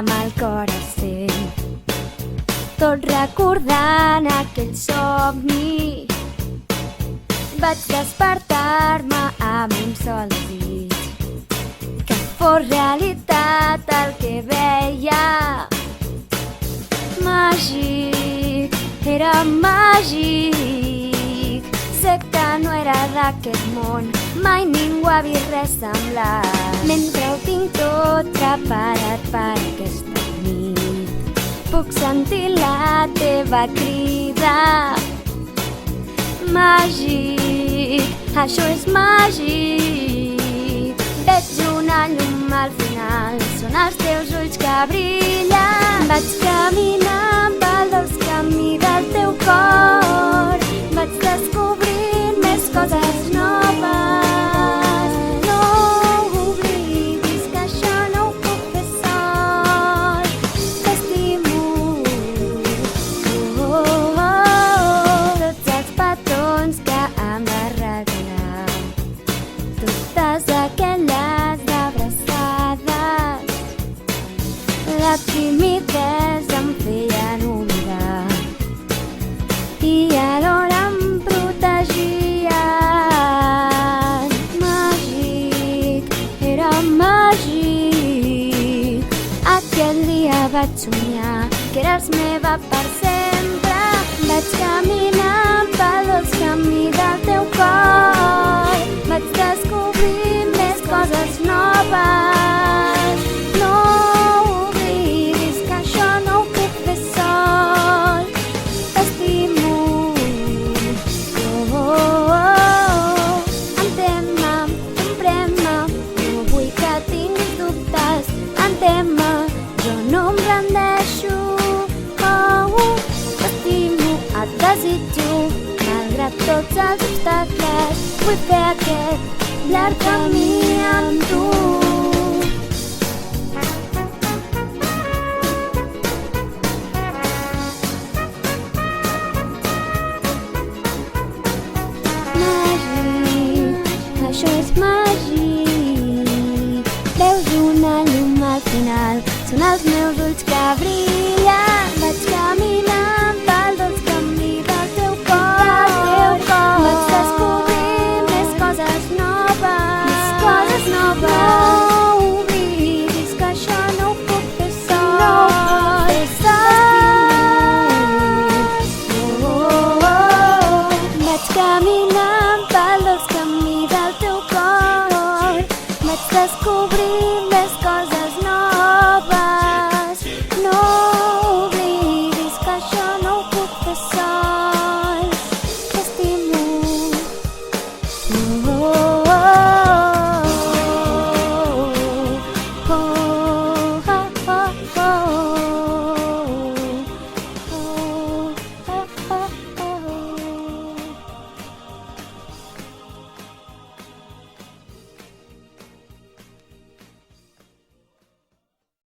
amb el cor al cent, tot recordant aquell somni. Vaig despertar-me amb un sol desig, que fos realitat el que veia. Màgic, era màgic. Sé que no era d'aquest món, mai ningú ha vist res semblant. Mentre ho tinc tot preparat per aquesta nit, puc sentir la teva crida. Màgic, això és màgic. Veig una llum al final, són els teus ulls que brillen. Vaig caminant pel dolç camí del teu cor, vaig descobrint més coses noves. No oblidis que això no ho puc fer sol. T'estimo. Tots els petons que em vas regalar, totes aquelles abraçades, la timidesa em feien oblidar i alhora em protegien. Màgic, era màgic. Aquell dia vaig somiar que eres meva per sempre. Vaig caminant pel dolç camí del teu cor, vaig descobrir més coses noves. No oblidis que això no ho puc fer sol. T'estimo. Entén-me, comprèn-me, no vull que tinguis dubtes. Entén-me, jo no em rendeixo. T'estimo, et desitjo, malgrat tots els obstacles. Vull fer aquest llarg camí amb tu. Màgic, això és màgic. Veus una llum al final, són els meus ulls que brillen. Vaig caminant pel dolç camí del teu cor, vaig descobrir més coses noves. No oblidis que això no ho puc fer sol. Vaig caminant pel dolç camí del teu cor, vaig descobrir